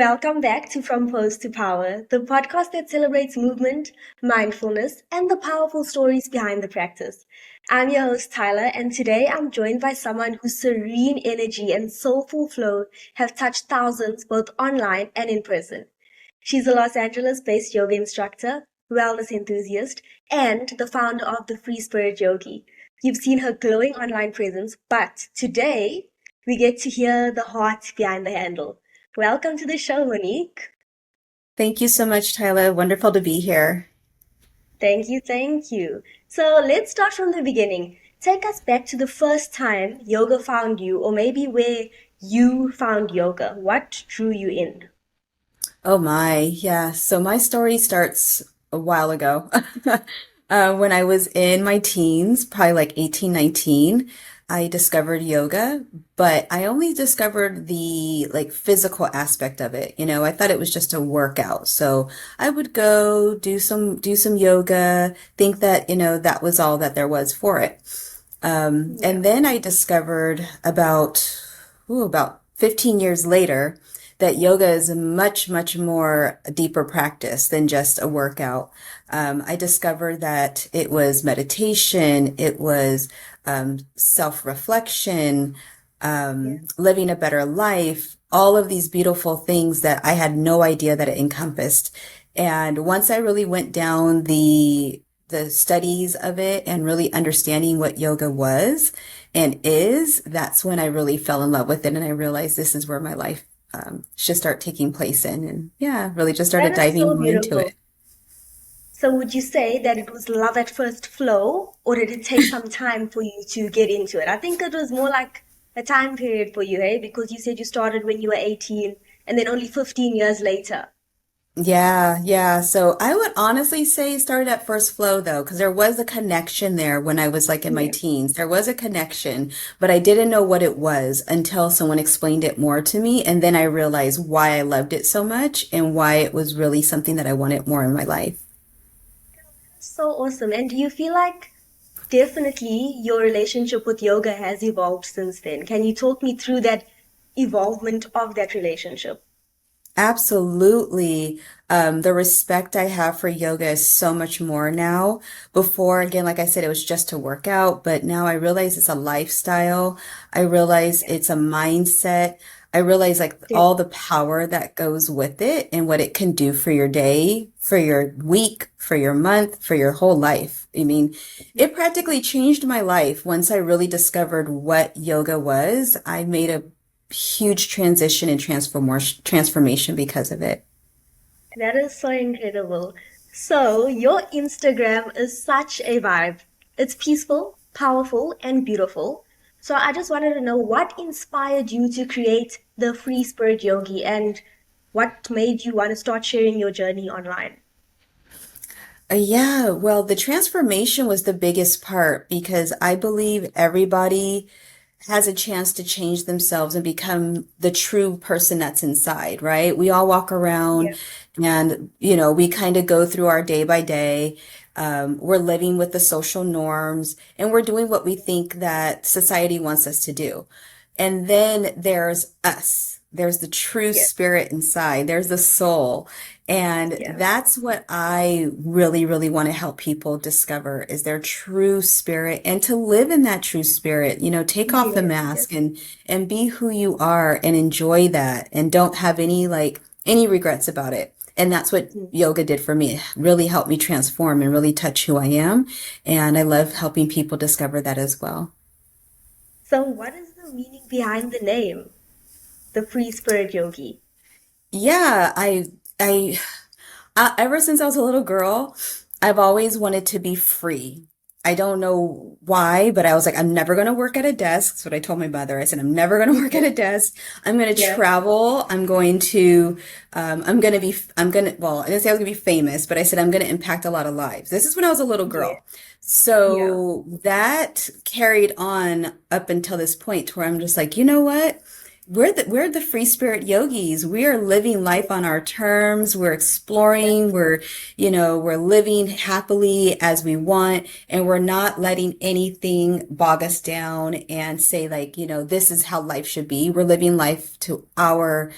Welcome back to From Pose to Power, the podcast that celebrates movement, mindfulness, and the powerful stories behind the practice. I'm your host, Tyla, and today I'm joined by someone whose serene energy and soulful flow have touched thousands both online and in person. She's a Los Angeles based yoga instructor, wellness enthusiast, and the founder of the Free Spirit Yogi. You've seen her glowing online presence, but today we get to hear the heart behind the handle. Welcome to the show, Monique. Thank you so much, Tyla. Wonderful to be here. Thank you, thank you. So let's start from the beginning. Take us back to the first time yoga found you, or maybe where you found yoga. What drew you in? Oh my, yeah. So my story starts a while ago. When I was in my teens, probably like 18, 19, I discovered yoga, but I only discovered the like physical aspect of it. I thought it was just a workout. So I would go do some yoga, think that, that was all that there was for it. And Yeah. then I discovered about 15 years later that yoga is a much, much more deeper practice than just a workout. I discovered that it was meditation, it was self-reflection, Yeah. living a better life, all of these beautiful things that I had no idea that it encompassed. And once I really went down the studies of it and really understanding what yoga was and is, that's when I really fell in love with it and I realized this is where my life should start taking place in. And yeah, really just That started is diving so more into beautiful. it. So would you say that it was love at first flow, or did it take some time for you to get into it? I think it was more like a time period for you, hey? Because you said you started when you were 18 and then only 15 years later. Yeah, yeah. So I would honestly say it started at first flow though, because there was a connection there when I was like in my Yeah. teens. There was a connection, but I didn't know what it was until someone explained it more to me. And then I realized why I loved it so much and why it was really something that I wanted more in my life. So awesome. And do you feel like definitely your relationship with yoga has evolved since then? Can you talk me through that evolvement of that relationship? Absolutely. The respect I have for yoga is so much more now. Before, again, like I said, it was just a workout, but now I realize it's a lifestyle. I realize Yeah, it's a mindset. I realize like all the definitely. power that goes with it and what it can do for your day, for your week, for your month, for your whole life. I mean, it practically changed my life once I really discovered what yoga was. I made a huge transition and transformation because of it. That is so incredible. So, your Instagram is such a vibe. It's peaceful, powerful, and beautiful. So, I just wanted to know what inspired you to create the Free Spirit Yogi and what made you want to start sharing your journey online? Yeah, well, the transformation was the biggest part because I believe everybody has a chance to change themselves and become the true person that's inside, right? We all walk Yeah, around and, we kind of go through our day by day. We're living with the social norms and we're doing what we think that society wants us to do. And then there's us. There's the true yeah, spirit inside. There's the soul. And yeah. that's what I really, really want to help people discover is their true spirit and to live in that true spirit. Take off the Yes, yes. mask and be who you are and enjoy that and don't have any regrets about it. And that's what Mm. yoga did for me. It really helped me transform and really touch who I am. And I love helping people discover that as well. So, what is the meaning behind the name, the Free Spirit Yogi? Yeah, ever since I was a little girl, I've always wanted to be free. I don't know why, but I was like, I'm never going to work at a desk. That's what I told my mother. I said, I'm never going to work at a desk. I'm going to Yeah, travel. I didn't say I was going to be famous, but I said, I'm going to impact a lot of lives. This is when I was a little yeah, girl. yeah. So that carried on up until this point where I'm just like, you know what? we're the free spirit yogis. We are living life on our terms. We're exploring. We're living happily as we want, and we're not letting anything bog us down and say like, this is how life should be. We're living life to our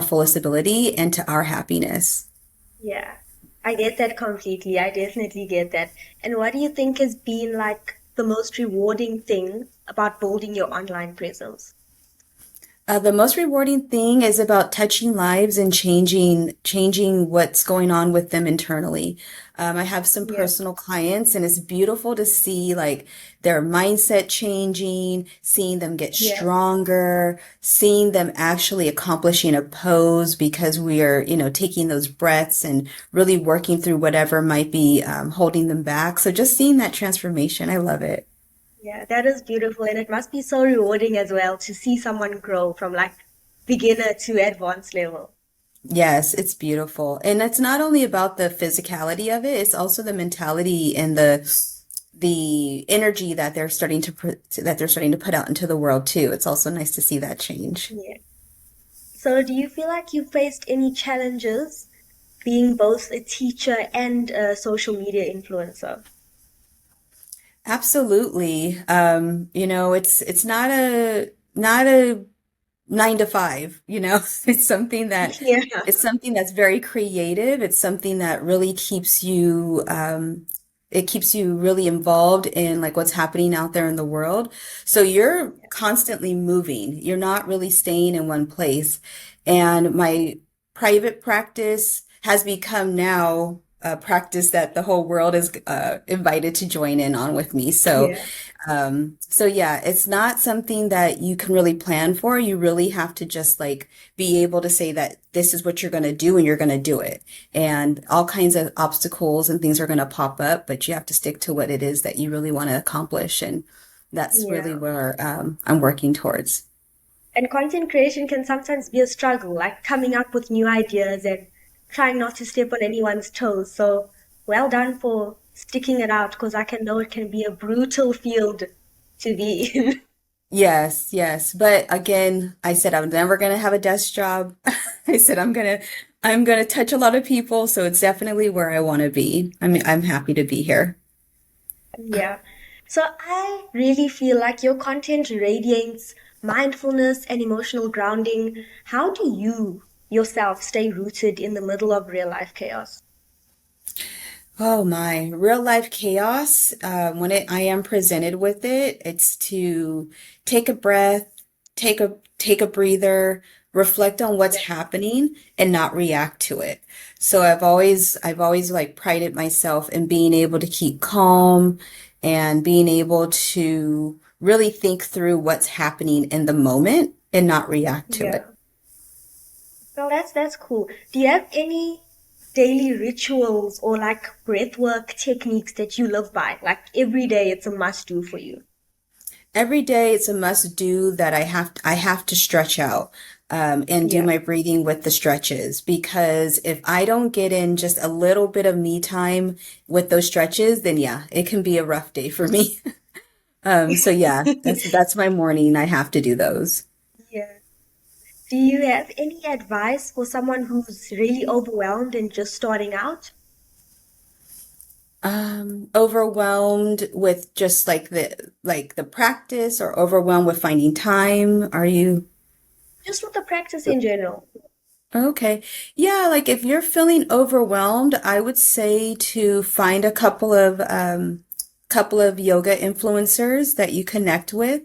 fullest ability and to our happiness. Yeah, I get that completely. I definitely get that. And what do you think has been like the most rewarding thing about building your online presence? The most rewarding thing is about touching lives and changing what's going on with them internally. I have some Yeah, personal clients, and it's beautiful to see like their mindset changing, seeing them get yeah, stronger, seeing them actually accomplishing a pose because we are, taking those breaths and really working through whatever might be holding them back. So just seeing that transformation, I love it. yeah. That is beautiful, and it must be so rewarding as well to see someone grow from like beginner to advanced level. Yes, it's beautiful. And it's not only about the physicality of it, it's also the mentality and the energy that they're starting to put out into the world too. It's also nice to see that change. Yeah. So, do you feel like you faced any challenges being both a teacher and a social media influencer? Absolutely. It's not a 9 to 5, It's something that Yeah, it's something that's very creative. It's something that really it keeps you really involved in like what's happening out there in the world. So you're constantly moving. You're not really staying in one place. And my private practice has become now a practice that the whole world is invited to join in on with me. So yeah, so yeah, it's not something that you can really plan for. You really have to just like be able to say that this is what you're going to do and you're going to do it. And all kinds of obstacles and things are going to pop up, but you have to stick to what it is that you really want to accomplish. And that's really yeah. where I'm working towards. And content creation can sometimes be a struggle, like coming up with new ideas and trying not to step on anyone's toes. So, well done for sticking it out, because I can know it can be a brutal field to be in. Yes, yes. But again, I said I'm never going to have a desk job. I said I'm going to touch a lot of people, so it's definitely where I want to be. I'm happy to be here. Yeah. So I really feel like your content radiates mindfulness and emotional grounding. How do you yourself stay rooted in the middle of real life chaos? Oh my, real life chaos. When I am presented with it, it's to take a breath, take a breather, reflect on what's Yeah. happening and not react to it. So I've always like prided myself in being able to keep calm and being able to really think through what's happening in the moment and not react to it. Yeah. Well, that's cool. Do you have any daily rituals or like breathwork techniques that you live by? Like every day it's a must do for you. Every day it's a must do that I have to stretch out and do Yeah. my breathing with the stretches because if I don't get in just a little bit of me time with those stretches, then yeah, it can be a rough day for me. So yeah, that's my morning. I have to do those. Yeah. Do you have any advice for someone who's really overwhelmed and just starting out? Overwhelmed with just like the practice or overwhelmed with finding time. Are you? Just with the practice in general. Okay. Yeah, like if you're feeling overwhelmed, I would say to find a couple of yoga influencers that you connect with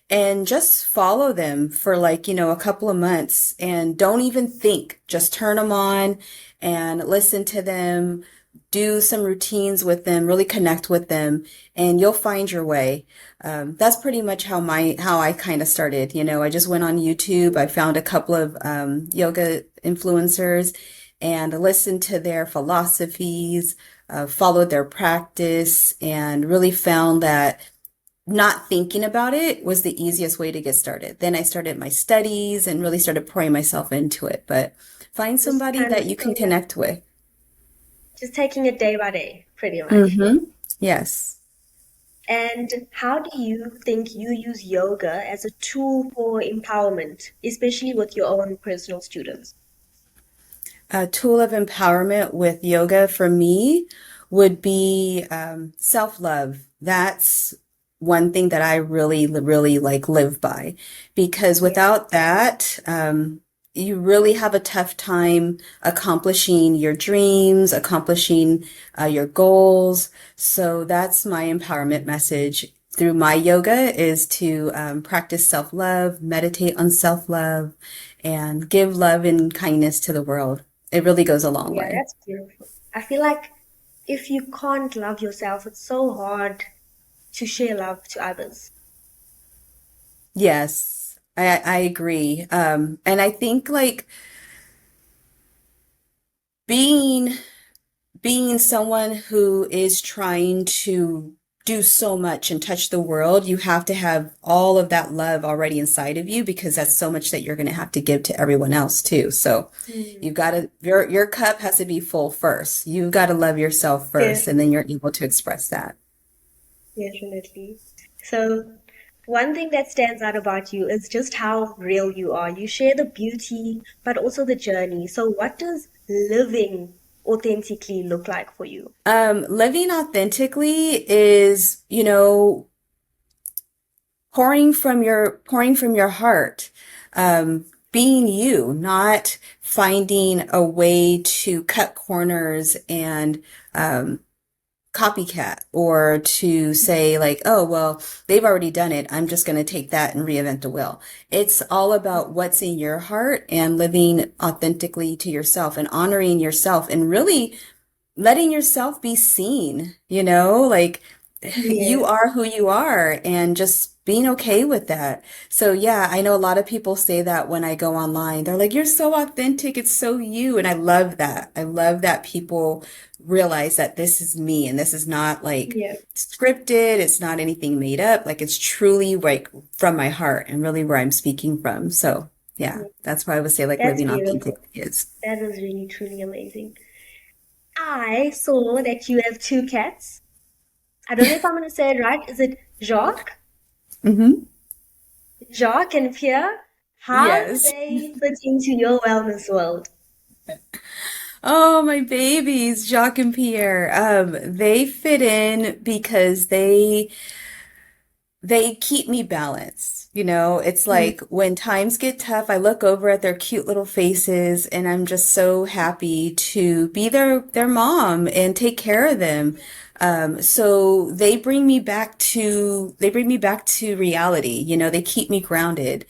and just follow them for like, a couple of months and don't even think. Just turn them on and listen to them, do some routines with them, really connect with them, and you'll find your way. That's pretty much how I kind of started. I just went on YouTube. I found a couple of yoga influencers and listened to their philosophies, followed their practice, and really found that not thinking about it was the easiest way to get started. Then I started my studies and really started pouring myself into it. But find Just somebody kind that of, you can yeah, connect with. just taking it day by day, pretty much. Mm-hmm. Yes. And how do you think you use yoga as a tool for empowerment, especially with your own personal students? A tool of empowerment with yoga for me would be self-love. That's one thing that I really, really like live by because Yeah, without that, you really have a tough time accomplishing your dreams, accomplishing your goals. So that's my empowerment message through my yoga is to practice self-love, meditate on self-love, and give love and kindness to the world. It really goes a long yeah, way. that's beautiful. I feel like if you can't love yourself, it's so hard to share love to others. Yes, I agree. And I think like being being someone who is trying to do so much and touch the world, you have to have all of that love already inside of you because that's so much that you're going to have to give to everyone else too. So you've Mm, got to your cup has to be full first. You've got to love yourself first, and then definitely, you're able to express that. definitely. So, one thing that stands out about you is just how real you are. You share the beauty, but also the journey. So, what does living authentically look like for you? Living authentically is, pouring from your heart, being you, not finding a way to cut corners and copycat or to say like, oh, well, they've already done it. I'm just going to take that and reinvent the wheel. It's all about what's in your heart and living authentically to yourself and honoring yourself and really letting yourself be seen, like you Yes. are who you are and just being okay with that. So yeah, I know a lot of people say that when I go online. They're like, you're so authentic. It's so you. And I love that. I love that people realize that this is me and this is not like Yeah. scripted. It's not anything made up. Like it's truly like from my heart and really where I'm speaking from. So yeah, Yeah. that's why I would say like That's living authentic beautiful. is. That is really, truly amazing. I saw that you have two cats. I don't know if I'm going to say it right. Is it Jacques? Hmm. Jacques and Pierre? How do Yes. they fit into your wellness world? Oh, my babies, Jacques and Pierre. They fit in because they keep me balanced. It's Mm, like when times get tough, I look over at their cute little faces and I'm just so happy to be their mom and take care of them. So they bring me back to reality. They keep me grounded.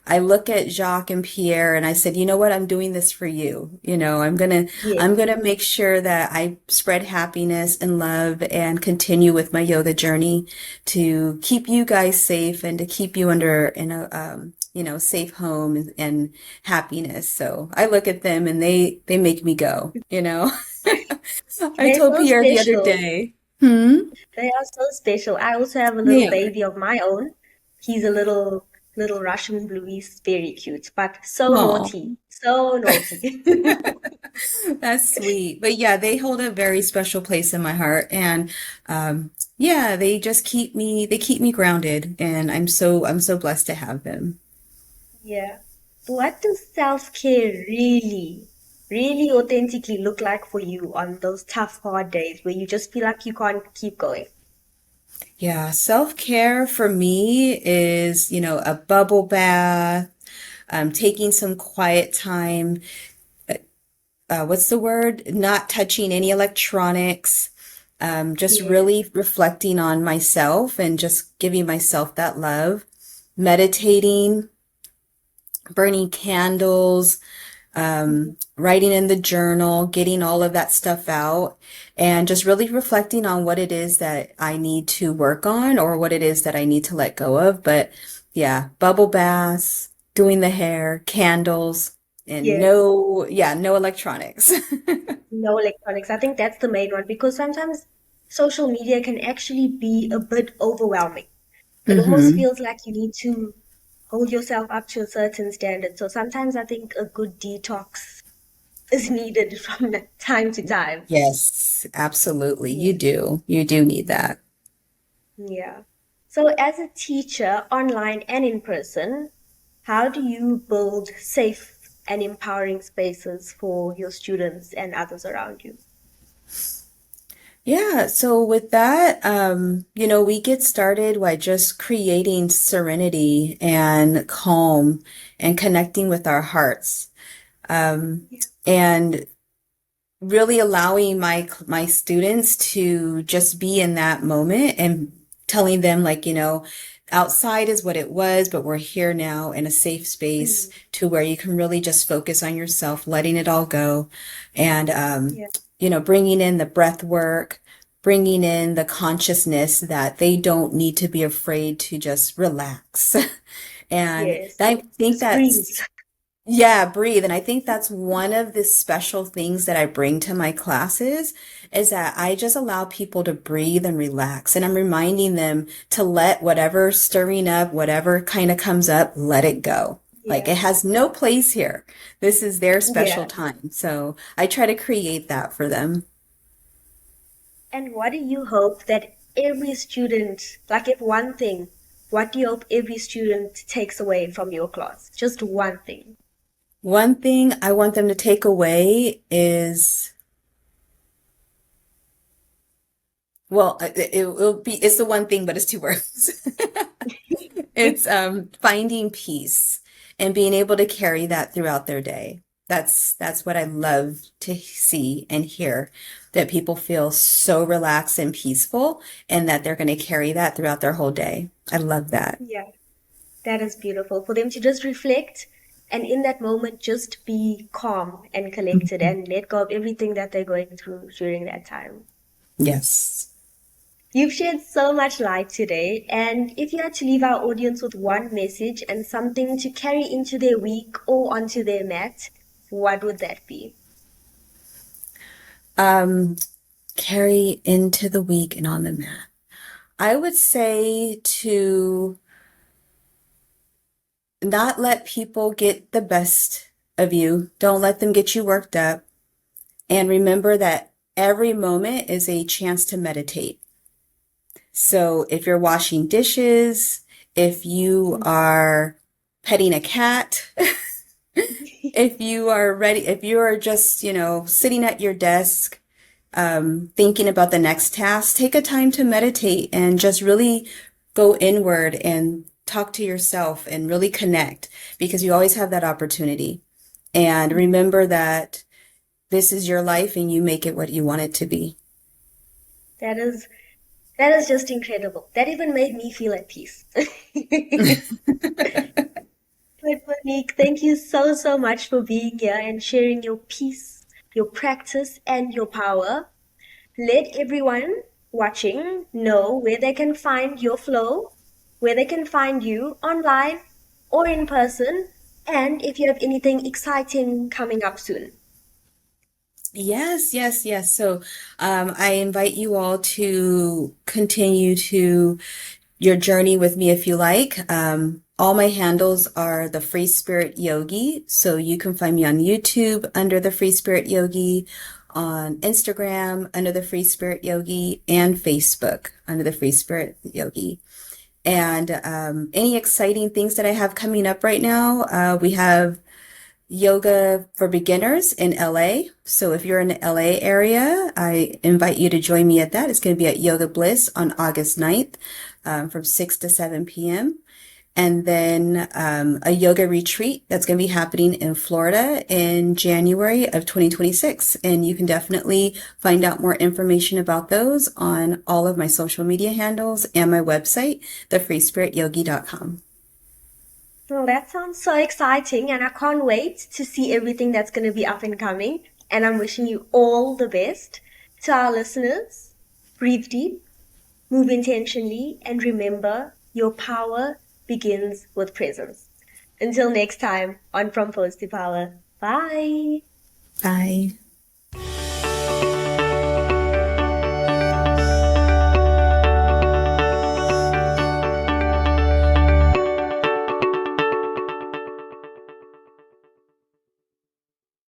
I look at Jacques and Pierre and I said, you know what? I'm doing this for you. I'm yes, gonna make sure that I spread happiness and love and continue with my yoga journey to keep you guys safe and to keep you under in a safe home and happiness. So I look at them and they make me go. I they're told so Pierre the other special. day. Hmm? They are so special. I also have a little They are. baby of my own. He's a little Russian blue. He's very cute, but so Aw. naughty, so naughty. That's sweet. But yeah, they hold a very special place in my heart. And yeah, they keep me grounded and I'm so blessed to have them. Yeah. What does self-care really authentically look like for you on those tough, hard days where you just feel like you can't keep going? Yeah, self-care for me is, a bubble bath, taking some quiet time. What's the word? Not touching any electronics. Just Yes, really reflecting on myself and just giving myself that love. Meditating, burning candles, writing in the journal, getting all of that stuff out, and just really reflecting on what it is that I need to work on or what it is that I need to let go of. But yeah, bubble baths, doing the hair, candles, and yes. no electronics. No electronics. I think that's the main one because sometimes social media can actually be a bit overwhelming. It almost Hmm. feels like you need to hold yourself up to a certain standard. So sometimes I think a good detox is needed from time to time. Yes, absolutely. You Yes. do. You do need that. Yeah. So, as a teacher, online and in person, how do you build safe and empowering spaces for your students and others around you? Yeah, so with that, we get started by just creating serenity and calm and connecting with our hearts. Um, Yeah. and really allowing my students to just be in that moment and telling them like, outside is what it was, but we're here now in a safe space Mm. to where you can really just focus on yourself, letting it all go, and Yeah. bringing in the breath work, bringing in the consciousness that they don't need to be afraid to just relax. And Yes. I think Just breathe. that's yeah, breathe. And I think that's one of the special things that I bring to my classes is that I just allow people to breathe and relax. And I'm reminding them to let whatever stirring up, whatever kind of comes up, let it go. Like Yeah. it has no place here. This is their special Yeah. time. So I try to create that for them. And what do you hope that every student, like if one thing, what do you hope every student takes away from your class? Just one thing. One thing I want them to take away is, well, it's the one thing, but it's two words. It's finding peace and being able to carry that throughout their day. That's what I love to see and hear, that people feel so relaxed and peaceful and that they're going to carry that throughout their whole day. I love that. Yeah, that is beautiful. For them to just reflect and in that moment just be calm and collected Mhm. and let go of everything that they're going through during that time. Yes. You've shared so much light today, and if you had to leave our audience with one message and something to carry into their week or onto their mat, what would that be? Um, Carry into the week and on the mat. I would say to not let people get the best of you. Don't let them get you worked up. And remember that every moment is a chance to meditate. So if you're washing dishes, if you are petting a cat, if you are ready, if you are just, sitting at your desk, thinking about the next task, take a time to meditate and just really go inward and talk to yourself and really connect because you always have that opportunity. And remember that this is your life and you make it what you want it to be. That is that is just incredible. That even made me feel at peace. But Monique, thank you so, so much for being here and sharing your peace, your practice, and your power. Let everyone watching know where they can find your flow, where they can find you online or in person, and if you have anything exciting coming up soon. Yes, yes, yes. So I invite you all to continue to your journey with me if you like. All my handles are the Free Spirit Yogi. So you can find me on YouTube under the Free Spirit Yogi, on Instagram under the Free Spirit Yogi, and Facebook under the Free Spirit Yogi. And any exciting things that I have coming up right now, we have yoga for beginners in LA. So if you're in the LA area, I invite you to join me at that. It's going to be at Yoga Bliss on August 9th from 6 to 7 p.m. And then a yoga retreat that's going to be happening in Florida in January of 2026. And you can definitely find out more information about those on all of my social media handles and my website, thefreespirityogi.com. Well, that sounds so exciting, and I can't wait to see everything that's going to be up and coming. And I'm wishing you all the best. To our listeners, breathe deep, move intentionally, and remember your power begins with presence. Until next time on From Pose to Power. Bye. Bye.